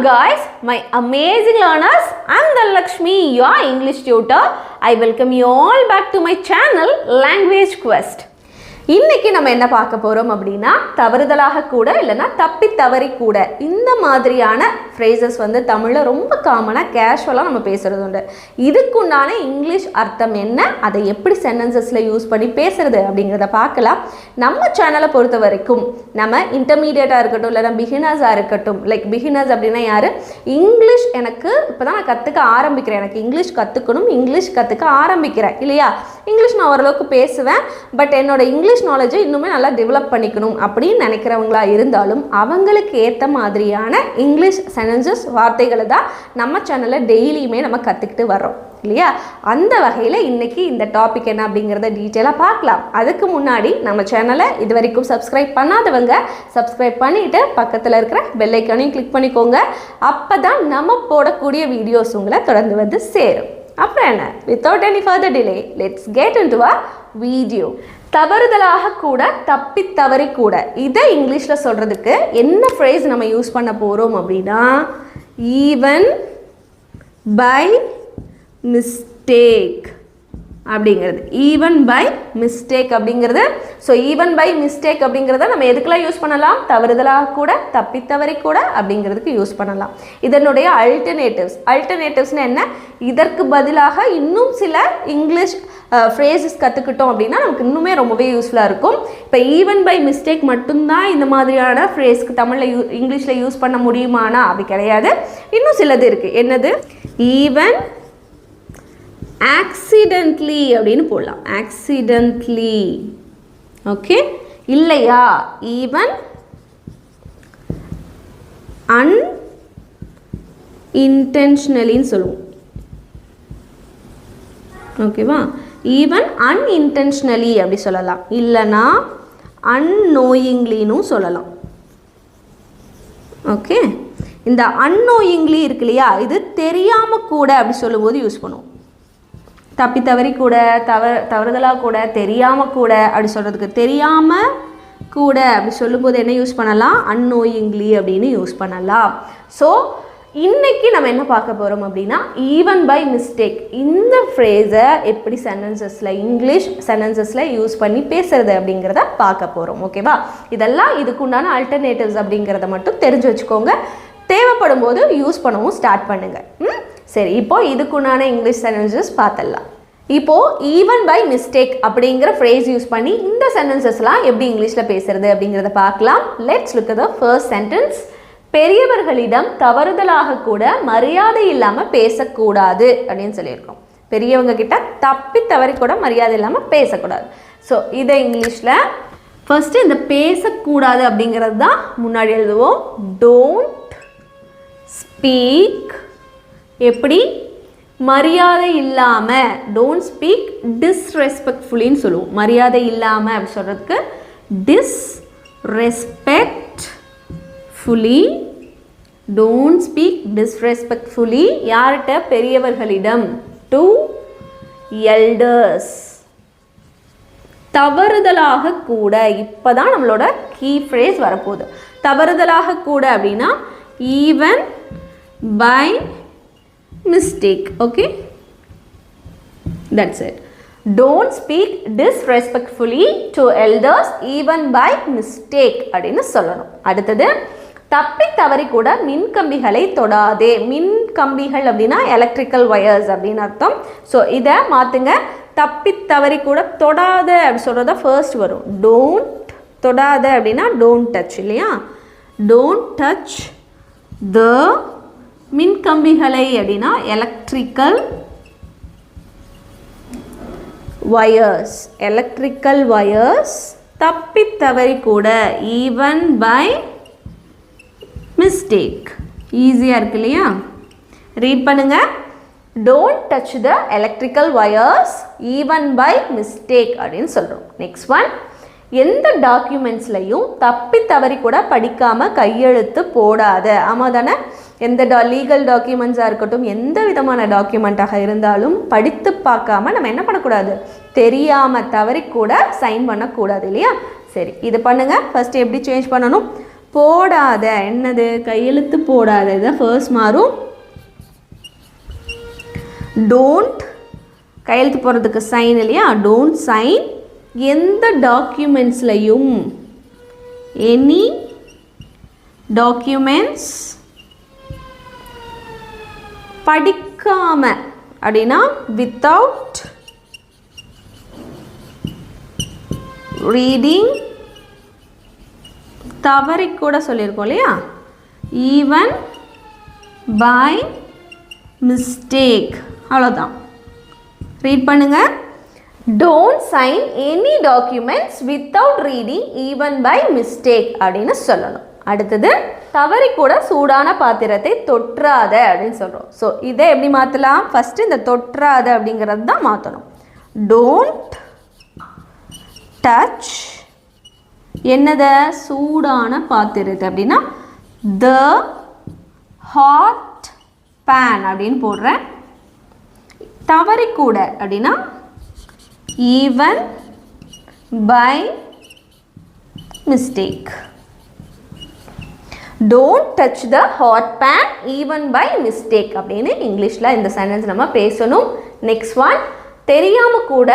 guys, my amazing learners. I'm Lakshmi, your English tutor. I welcome you all back to my channel Language Quest. இன்னைக்கு நம்ம என்ன பார்க்க போறோம் அப்படினா தவறுதலாக கூட இல்லனா தப்பி தவறி கூட இந்த மாதிரியான phrases வந்து தமிழ்ல ரொம்ப காமனா கேஷுவலா நம்ம பேசுறது உண்டு. இதுக்குண்டான இங்கிலீஷ் அர்த்தம் என்ன, அதை எப்படி சென்டென்சஸ்ல யூஸ் பண்ணி பேசுறது அப்படிங்கறத பார்க்கலாம். நம்ம சேனலை பொறுத்த வரைக்கும் நம்ம இன்டர்மீடியேட்டா இருக்கட்டும் இல்லனா பிகினர்ஸா இருக்கட்டும், லைக் பிகினர்ஸ் அப்படினா யாரு, இங்கிலீஷ் எனக்கு இப்பதான் நான் கத்துக்க ஆரம்பிக்கிறேன், எனக்கு இங்கிலீஷ் கத்துக்கணும், இங்கிலீஷ் கத்துக்க ஆரம்பிக்கிறேன் இல்லையா, இங்கிலீஷ் நான் ஓரளவுக்கு பேசுவேன், பட் என்னோட இங்கிலீஷ் நாலேஜை இன்னுமே நல்லா டெவலப் பண்ணிக்கணும் அப்படின்னு நினைக்கிறவங்களா இருந்தாலும் அவங்களுக்கு ஏற்ற மாதிரியான இங்கிலீஷ் சென்டென்சஸ் வார்த்தைகளை தான் நம்ம சேனலில் டெய்லியுமே நம்ம கற்றுக்கிட்டு வர்றோம் இல்லையா. அந்த வகையில் இன்னைக்கு இந்த டாபிக் என்ன அப்படிங்கிறத டீட்டெயிலாக பார்க்கலாம். அதுக்கு முன்னாடி நம்ம சேனலை இது வரைக்கும் சப்ஸ்கிரைப் பண்ணாதவங்க சப்ஸ்கிரைப் பண்ணிவிட்டு பக்கத்தில் இருக்கிற பெல் ஐக்கானையும் கிளிக் பண்ணிக்கோங்க. அப்போ தான் நம்ம போடக்கூடிய வீடியோஸ் உங்களை தொடர்ந்து வந்து சேரும். அப்புறம் என்ன, without any further delay let's get into a video. தவறுதலாக கூட தப்பி தவறி கூட இதை இங்கிலீஷில் சொல்கிறதுக்கு என்ன ஃப்ரேஸ் நம்ம யூஸ் பண்ண போகிறோம் அப்படின்னா ஈவன் பை மிஸ்டேக் அப்படிங்கிறது. ஈவன் பை மிஸ்டேக் அப்படிங்கிறது. ஸோ ஈவன் பை மிஸ்டேக் அப்படிங்கிறத நம்ம எதுக்கெல்லாம் யூஸ் பண்ணலாம், தவறுதலாக கூட தப்பி தவறி கூட அப்படிங்கிறதுக்கு யூஸ் பண்ணலாம். இதனுடைய அல்டர்னேட்டிவ்ஸ்னு என்ன, இதற்கு பதிலாக இன்னும் சில இங்கிலீஷ் ஃப்ரேசஸ் கற்றுக்கிட்டோம் அப்படின்னா நமக்கு இன்னுமே ரொம்பவே யூஸ்ஃபுல்லாக இருக்கும். இப்போ ஈவன் பை மிஸ்டேக் மட்டும்தான் இந்த மாதிரியான ஃப்ரேஸ்க்கு தமிழில் இங்கிலீஷில் யூஸ் பண்ண முடியுமானா அப்படி கிடையாது. இன்னும் சிலது இருக்குது. என்னது, ஈவன் ஆக்சிடென்ட்லி அப்படின்னு போடலாம். Accidentally, okay. இல்லையா, ஈவன் அன்இன்டென்ஷனலின்னு சொல்லுவோம். ஓகேவா, ஈவன் அன்இன்டென்ஷனலி அப்படி சொல்லலாம். இல்லைனா அன்னோயிங்லின்னு சொல்லலாம். ஓகே, இந்த அன்னோயிங்லி இருக்கு இல்லையா, இது தெரியாமல் கூட அப்படி சொல்லும்போது யூஸ் பண்ணுவோம். தப்பி தவறி கூட, தவறுதலாக கூட, தெரியாமல் கூட அப்படி சொல்கிறதுக்கு, தெரியாமல் கூட அப்படி சொல்லும்போது என்ன யூஸ் பண்ணலாம், அன்னோயிங்லி அப்படின்னு யூஸ் பண்ணலாம். ஸோ இன்றைக்கி நம்ம என்ன பார்க்க போகிறோம் அப்படின்னா ஈவன் பை மிஸ்டேக் இந்த ஃப்ரேஸை எப்படி சென்டென்சஸில் இங்கிலீஷ் சென்டென்சஸில் யூஸ் பண்ணி பேசுறது அப்படிங்கிறத பார்க்க போகிறோம். ஓகேவா, இதெல்லாம் இதுக்குண்டான ஆல்டர்னேட்டிவ்ஸ் அப்படிங்கிறத மட்டும் தெரிஞ்சு வச்சுக்கோங்க. தேவைப்படும் போது யூஸ் பண்ணவும் ஸ்டார்ட் பண்ணுங்கள். சரி, இப்போது இதுக்குண்டான இங்கிலீஷ் சென்டென்சஸ் பார்த்துடலாம். இப்போது ஈவன் பை மிஸ்டேக் அப்படிங்கிற ஃப்ரேஸ் யூஸ் பண்ணி இந்த சென்டென்சஸ்லாம் எப்படி இங்கிலீஷில் பேசுறது அப்படிங்கிறத பார்க்கலாம். Let's look at the first sentence. பெரியவர்களிடம் தவறுதலாக கூட மரியாதை இல்லாமல் பேசக்கூடாது அப்படின்னு சொல்லியிருக்கோம். பெரியவங்க கிட்ட தப்பி தவறி கூட மரியாதை இல்லாமல் பேசக்கூடாது. ஸோ இதை இங்கிலீஷில் ஃபர்ஸ்ட் இந்த பேசக்கூடாது அப்படிங்கிறது தான் முன்னாடி எழுதுவோம். டோன்ட் ஸ்பீக், எப்படி, மரியாதை இல்லாமல். டோன்ட் ஸ்பீக் டிஸ்ரெஸ்பெக்ட்ஃபுல்லின்னு சொல்லுவோம். மரியாதை இல்லாமல் அப்படி சொல்கிறதுக்கு disrespectfully. Don't speak disrespectfully. யார்கிட்ட, பெரியவர்களிடம். to elders. தவறுதலாக கூட, இப்போதான் நம்மளோட கீ ஃப்ரேஸ் வரப்போகுது. தவறுதலாக கூட அப்படின்னா even by mistake. Okay, that's it. Don't speak disrespectfully to elders even by mistake அப்படின்னு சொல்லணும். அடுத்தது, தப்பி தவறி கூட மின் கம்பிகளை தொடாதே. மின் கம்பிகள் அப்படின்னா எலக்ட்ரிக்கல் வயர்ஸ் அப்படின்னு அர்த்தம். ஸோ இதை மாற்றுங்க. தப்பி தவறி கூட தொடாத அப்படி சொல்கிறத ஃபர்ஸ்ட் வரும். டோன்ட், தொடாத அப்படின்னா டோன்ட் டச் இல்லையா. டோன்ட் டச் த மின் கம்பிகளை அப்படின்னா எலக்ட்ரிக்கல் வயர்ஸ். எலக்ட்ரிக்கல் வயர்ஸ் தப்பி தவறி கூட ஈவன் பை மிஸ்டேக். ஈஸியாக இருக்கு இல்லையா, ரீட் பண்ணுங்க. Don't touch the electrical wires even by mistake அப்படின்னு சொல்கிறோம். நெக்ஸ்ட் ஒன், எந்த டாக்குமெண்ட்ஸ்லையும் தப்பி தவறி கூட படிக்காமல் கையெழுத்து போடாத. ஆமாம் தானே, எந்த லீகல் டாக்குமெண்ட்ஸாக இருக்கட்டும், எந்த விதமான டாக்குமெண்ட்டாக இருந்தாலும் படித்து பார்க்காம நம்ம என்ன பண்ணக்கூடாது, தெரியாமல் தவறி கூட சைன் பண்ணக்கூடாது இல்லையா. சரி, இது பண்ணுங்கள். ஃபஸ்ட்டு எப்படி சேஞ்ச் பண்ணணும், போடாத, என்னது கையெழுத்து போடாத, இதான் ஃபர்ஸ்ட் மாறும். டோன்ட் கையெழுத்து போடுறதுக்கு சைன் இல்லையா, டோன்ட் சைன் எந்த டாக்குமெண்ட்ஸ்லையும், எனி டாக்குமெண்ட்ஸ் படிக்காம அப்படின்னா வித்தவுட் ரீடிங், தவறி கூட சொல்லியிருக்கோம் இல்லையா, ஈவன் பை மிஸ்டேக், அவ்வளோதான். ரீட் பண்ணுங்க. Don't sign any documents without reading even by mistake அப்படின்னு சொல்லணும். அடுத்தது தவறி கூட சூடான பாத்திரத்தை தொற்றாத அப்படின்னு சொல்கிறோம். ஸோ இதை எப்படி மாற்றலாம்? ஃபஸ்ட்டு இந்த தொற்றாத அப்படிங்கிறது தான் மாற்றணும். டோன்ட் டச் என்னது சூடான பாத்திரத்தை அப்படின்னா த ஹாட் பேன் அப்படின்னு போடுறேன். தவறி கூட அப்படின்னா even by mistake. Don't touch the hot pan even by mistake அப்படின்னு இங்கிலீஷில் இந்த சென்டென்ஸ் நம்ம பேசணும். நெக்ஸ்ட் ஒன், தெரியாமல் கூட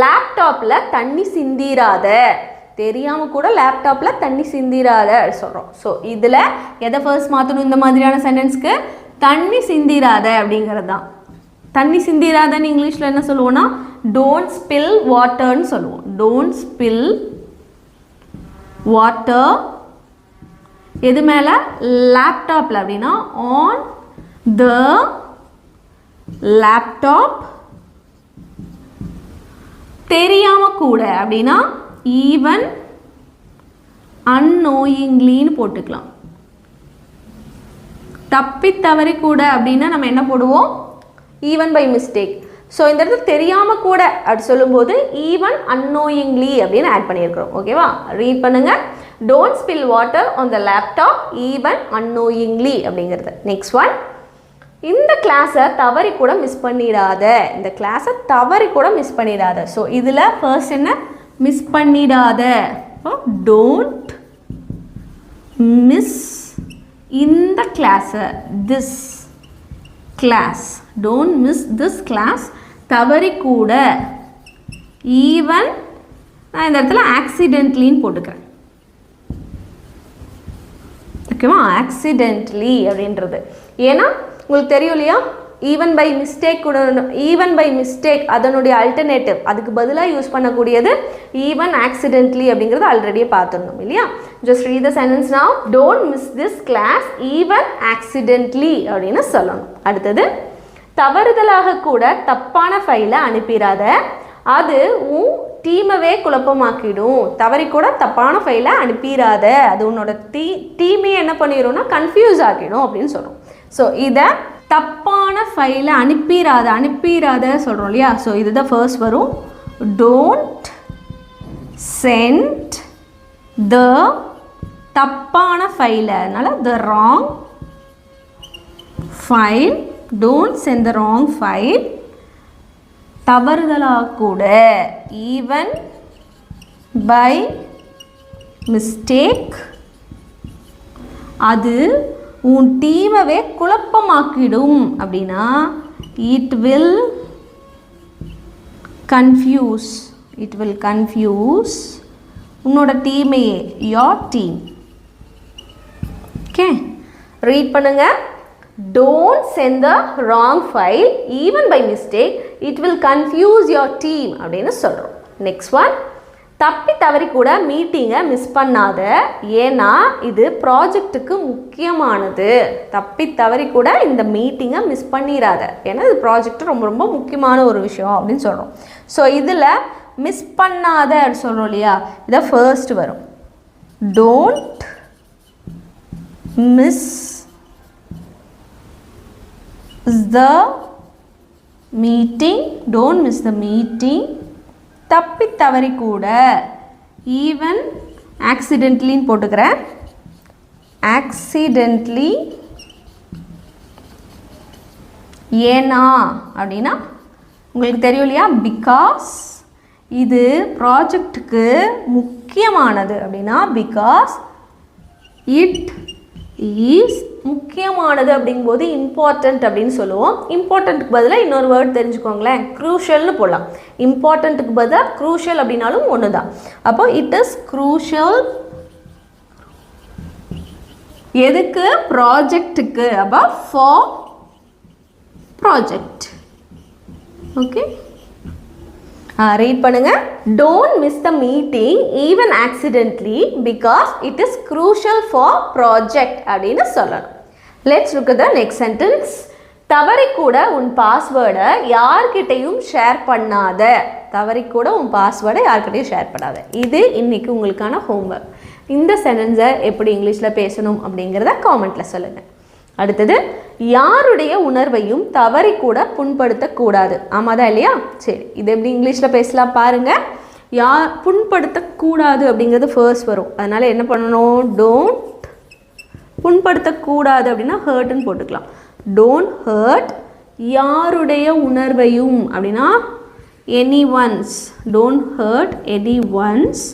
லேப்டாப்பில் தண்ணி சிந்திராத, தெரியாமல் கூட லேப்டாப்பில் தண்ணி சிந்திராத சொல்கிறோம். ஸோ இதில் எதை ஃபர்ஸ்ட் மாற்றணும்? இந்த மாதிரியான சென்டென்ஸ்க்கு தண்ணி சிந்திராத அப்படிங்கிறது தான். தண்ணி சிந்திராதன்னு இங்கிலீஷில் என்ன சொல்லுவோம்னா டோன்ட் ஸ்பில் வாட்டர்னு சொல்லுவோம். டோன்ட் ஸ்பில் வாட்டர் எது மேலே? லேப்டாப்பில் அப்படின்னா ஆன் த லேப்டாப். தெரியாமல் கூட அப்படின்னா ஈவன் அன்னோயிங்லின்னு போட்டுக்கலாம். தப்பி தவறி கூட அப்படின்னா நம்ம என்ன போடுவோம்? Even by mistake. ஸோ இந்த இடத்துல தெரியாமல் கூட அப்படி சொல்லும்போது ஈவன் அன்னோயிங்லி அப்படின்னு ஆட் பண்ணியிருக்கிறோம். ஓகேவா? ரீட் பண்ணுங்க. Don't spill water on the laptop even annoyingly அப்படிங்கிறது. நெக்ஸ்ட் ஒன், இந்த கிளாஸை தவறி கூட மிஸ் பண்ணிடாத, இந்த கிளாஸை தவறி கூட மிஸ் பண்ணிடாத. ஸோ இதில் ஃபர்ஸ்ட் என்ன? மிஸ் பண்ணிடாத. டோன்ட் மிஸ் இந்த கிளாஸை, this class, don't miss this class. தவறி கூட ஈவன், நான் இந்த இடத்துல ஆக்சிடென்ட்லின்னு போட்டுக்கிறேன். ஓகேவா? ஆக்சிடென்ட்லி அப்படின்றது ஏன்னா உங்களுக்கு தெரியும் இல்லையா, ஈவன் பை மிஸ்டேக் கூட, ஈவன் பை மிஸ்டேக் அதனுடைய அல்டர்னேட்டிவ், அதுக்கு பதிலாக யூஸ் பண்ணக்கூடியது ஈவன் ஆக்சிடென்ட்லி அப்படிங்கிறது ஆல்ரெடியே பார்த்துருந்தோம் இல்லையா. Just read the sentence now. Don't miss this class even accidentally அப்படின்னு சொல்லணும். அடுத்தது, தவறுதலாக கூட தப்பான ஃபைலை அனுப்பிடாத, அது உன் டீமவே குழப்பமாக்கிடும். தவறி கூட தப்பான ஃபைலை அனுப்பிடாத, அது உன்னோட டீமையே என்ன பண்ணிடும்னா கன்ஃபியூஸ் ஆக்கிடும் அப்படின்னு சொல்கிறோம். ஸோ இதை தப்பான ஃபைலை அனுப்பிடாத சொல்கிறோம் இல்லையா. ஸோ இதுதான் ஃபர்ஸ்ட் வரும். டோன்ட் சென்ட் த தப்பான ஃபைலை, அதனால் the wrong file. Don't sent the wrong file. தவறுதலாக கூட ஈவன் பை மிஸ்டேக், அது உன் டீமவே குழப்பமாக்கிடும் அப்படின்னா இட் வில் கன்ஃபியூஸ், உன்னோட டீமையே, யோர் டீம். ஓகே, ரீட் பண்ணுங்க. Don't send the wrong file even by mistake, it will confuse your team அப்படின்னு சொல்கிறோம். Next one, தப்பி தவறி கூட மீட்டிங்கை மிஸ் பண்ணாத, ஏன்னா இது ப்ராஜெக்ட்டுக்கு முக்கியமானது. தப்பி தவறி கூட இந்த மீட்டிங்கை மிஸ் பண்ணிடாத, ஏன்னா இது ப்ராஜெக்ட் ரொம்ப ரொம்ப முக்கியமான ஒரு விஷயம் அப்படின்னு சொல்கிறோம். ஸோ இதில் மிஸ் பண்ணாத சொல்கிறோம் இல்லையா, இதை ஃபர்ஸ்ட் வரும். Don't miss the meeting, don't miss the meeting. தப்பி தவறி கூட ஈவன் ஆக்சிடென்ட்லின்னு போட்டுக்கிறேன். ஆக்சிடென்ட்லி ஏன்னா அப்படின்னா உங்களுக்கு தெரியும் இல்லையா, பிகாஸ் இது ப்ராஜெக்டுக்கு முக்கியமானது அப்படின்னா பிகாஸ் இட் இஸ் முக்கியமானது அப்படிங்கும்போது இம்பார்ட்டண்ட் அப்படின்னு சொல்லுவோம். இம்பார்ட்டண்ட்டுக்கு பதிலாக இன்னொரு வேர்ட் தெரிஞ்சுக்கோங்களேன், க்ரூஷியல்னு போடலாம். இம்பார்ட்டண்ட்டுக்கு பதிலாக க்ரூஷியல் அப்படின்னாலும் ஒன்று தான். அப்போ இட் இஸ் க்ரூஷியல் எதுக்கு? ப்ராஜெக்ட்டுக்கு. அப்போ ஃபார் ப்ராஜெக்ட். ஓகே, ரீட் பண்ணுங்க. Don't miss the meeting even accidentally because it is crucial for project அப்படின்னு சொல்லணும். Let's look at the next sentence. தவறிக்கூட உன் பாஸ்வேர்டை யார்கிட்டையும் ஷேர் பண்ணாத. தவறிக்கூட உன் பாஸ்வேர்டை யார்கிட்டையும் ஷேர் பண்ணாத. இது இன்னைக்கு உங்களுக்கான ஹோம்ஒர்க். இந்த சென்டென்ஸை எப்படி இங்கிலீஷில் பேசணும் அப்படிங்கிறத காமெண்ட்டில் சொல்லுங்கள். அடுத்தது, யாருடைய உணர்வையும் தவறி கூட புண்படுத்தக்கூடாது. ஆமாம் தான் இல்லையா? சரி, இது எப்படி இங்கிலீஷில் பேசலாம் பாருங்கள். யார் புண்படுத்தக்கூடாது அப்படிங்கிறது ஃபர்ஸ்ட் வரும். அதனால் என்ன பண்ணணும்? டோன்ட். புண்படுத்தக்கூடாது அப்படின்னா ஹர்ட்னு போட்டுக்கலாம். டோன்ட் ஹர்ட் யாருடைய உணர்வையும் அப்படின்னா any ones. Don't hurt any ones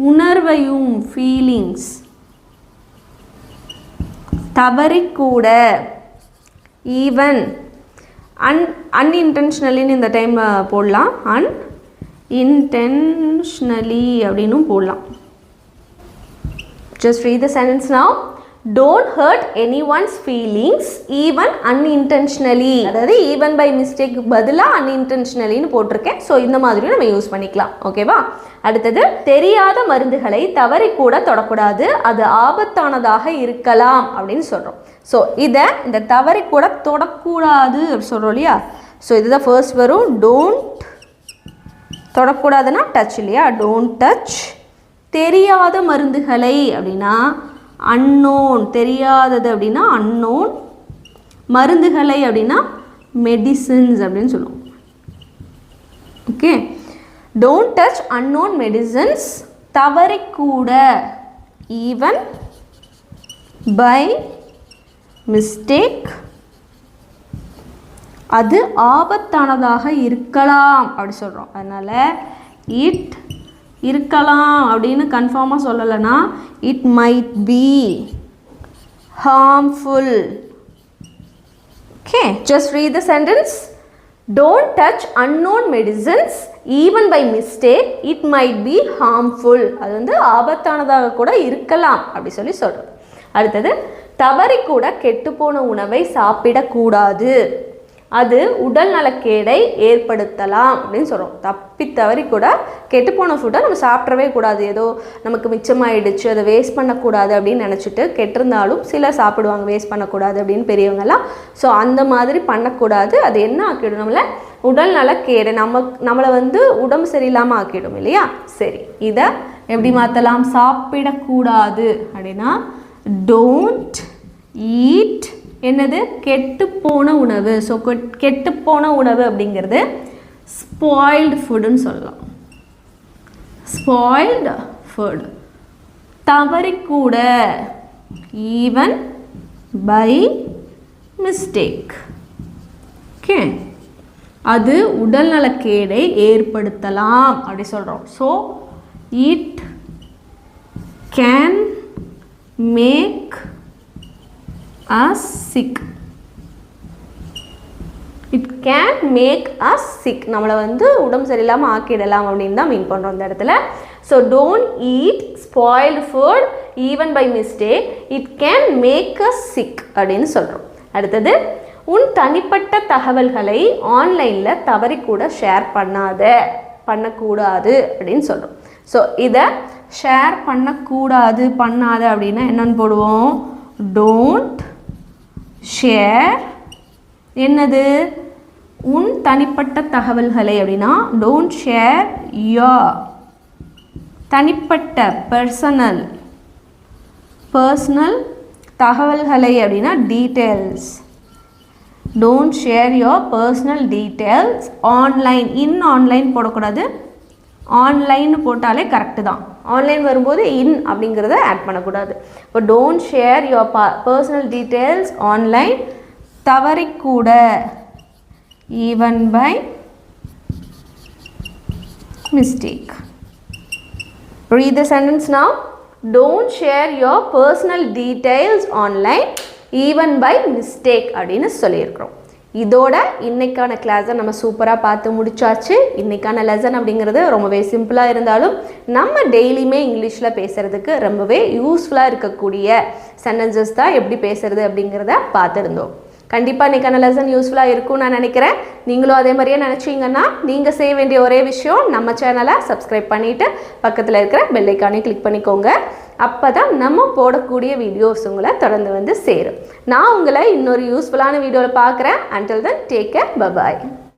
உணர்வையும், ஃபீலிங்ஸ். தவறிக்கூட, ஈவன், அன்இன்டென்ஷனலின்னு இந்த டைம் போடலாம். அன்இன்டென்ஷனலி அப்படின்னும் போடலாம். Just read the sentence now. Don't hurt anyone's feelings even unintentionally. அதாவது even by mistake பதிலாக unintentionallyன்னு போட்டிருக்கேன். ஸோ இந்த மாதிரியும் நம்ம யூஸ் பண்ணிக்கலாம். ஓகேவா? அடுத்தது, தெரியாத மருந்துகளை தவறி கூட தொடக்கூடாது, அது ஆபத்தானதாக இருக்கலாம் அப்படின்னு சொல்கிறோம். ஸோ இதை இந்த தவறி கூட தொடக்கூடாது அப்படி சொல்கிறோம் இல்லையா? ஸோ இதுதான் ஃபர்ஸ்ட் வரும். டோன்ட். தொடக்கூடாதுன்னா டச் இல்லையா? Don't touch. தெரியாத மருந்துகளை அப்படின்னா அன்னோன். தெரியாதது அப்படின்னா அன்னோன். மருந்துகளை அப்படின்னா மெடிசின்ஸ் அப்படின்னு சொல்லுவோம். Okay, don't touch unknown medicines. தவறிக்கூட, ஈவன் பை மிஸ்டேக், அது ஆபத்தானதாக இருக்கலாம் அப்படி சொல்கிறோம். அதனால் இட் இருக்கலாம் அப்படின்னு கன்ஃபார்மாக சொல்லலைன்னா it might be harmful. Okay, just read the sentence. Don't touch unknown medicines even by mistake, it might be harmful. அது வந்து ஆபத்தானதாக கூட இருக்கலாம் அப்படி சொல்லி சொல்கிறோம். அடுத்தது, தவறி கூட கெட்டுப்போன உணவை சாப்பிடக்கூடாது, அது உடல் நலக்கேடை ஏற்படுத்தலாம் அப்படின்னு சொல்கிறோம். தப்பி தவறி கூட கெட்டுப்போன ஃபுட்டை நம்ம சாப்பிடவே கூடாது. ஏதோ நமக்கு மிச்சமாயிடுச்சு, அதை வேஸ்ட் பண்ணக்கூடாது அப்படின்னு நினச்சிட்டு கெட்டிருந்தாலும் சிலர் சாப்பிடுவாங்க, வேஸ்ட் பண்ணக்கூடாது அப்படின்னு பெரியவங்கெல்லாம். ஸோ அந்த மாதிரி பண்ணக்கூடாது. அது என்ன ஆக்கிடும்? நம்மளை உடல் நலக்கேடு, நம்மளை வந்து உடம்பு சரியில்லாமல் ஆக்கிடும் இல்லையா? சரி, இதை எப்படி மாற்றலாம்? சாப்பிடக்கூடாது அப்படின்னா டோன்ட் ஈட் என்னது? கெட்டுப்போன உணவு. ஸோ கெட்டுப்போன உணவு அப்படிங்கிறது ஸ்பாயில்டு ஃபுட்டுன்னு சொல்லலாம். Spoiled food. தவறிக்கூட, ஈவன் பை மிஸ்டேக். ஓகே, அது உடல்நலக்கேடை ஏற்படுத்தலாம் அப்படி சொல்கிறோம். So it can make us sick. It can make us sick. நம்மளை வந்து உடம்பு சரியில்லாமல் ஆக்கிடலாம் அப்படின்னு தான் மீன் பண்ணுறோம் இந்த இடத்துல. So don't eat spoiled food even by mistake, it can make us sick அப்படின்னு சொல்கிறோம். அடுத்தது, உன் தனிப்பட்ட தகவல்களை ஆன்லைனில் தவறி கூட ஷேர் பண்ணக்கூடாது அப்படின்னு சொல்கிறோம். ஸோ இதை ஷேர் பண்ணாத அப்படின்னா என்னன்னு போடுவோம்? டோன்ட் ஷேர் என்னது? உன் தனிப்பட்ட தகவல்களை அப்படின்னா டோன்ட் ஷேர் யோர் தனிப்பட்ட பர்சனல் தகவல்களை அப்படின்னா details. Don't share your personal details online. Online போடக்கூடாது, ஆன்லைன் போட்டாலே கரெக்டு தான். ஆன்லைன் வரும்போது இன் அப்படிங்கிறத ஆட் பண்ணக்கூடாது. இப்போ don't share your personal details online. தவறிக்கூட, even by mistake. Read the sentence now. Don't share your personal details online even by mistake அப்படின்னு சொல்லியிருக்கிறோம். இதோட இன்னைக்கான கிளாஸை நம்ம சூப்பராக பார்த்து முடிச்சாச்சு. இன்னைக்கான லெசன் அப்படிங்கிறது ரொம்பவே சிம்பிளாக இருந்தாலும் நம்ம டெய்லியுமே இங்கிலீஷில் பேசுகிறதுக்கு ரொம்பவே யூஸ்ஃபுல்லாக இருக்கக்கூடிய சென்டென்சஸ் தான் எப்படி பேசுகிறது அப்படிங்கிறத பார்த்துருந்தோம். கண்டிப்பாக இன்றைக்கான லெசன் யூஸ்ஃபுல்லாக இருக்கும்னு நான் நினைக்கிறேன். நீங்களும் அதே மாதிரியே நினச்சிங்கன்னா நீங்கள் செய்ய வேண்டிய ஒரே விஷயம் நம்ம சேனலை சப்ஸ்கிரைப் பண்ணிவிட்டு பக்கத்தில் இருக்கிற பெல் ஐக்கானை கிளிக் பண்ணிக்கோங்க. அப்போ தான் நம்ம போடக்கூடிய வீடியோஸ் உங்களை தொடர்ந்து வந்து சேரும். நான் உங்களை இன்னொரு யூஸ்ஃபுல்லான வீடியோவில் பார்க்குறேன். Until then, take care. Bye-bye.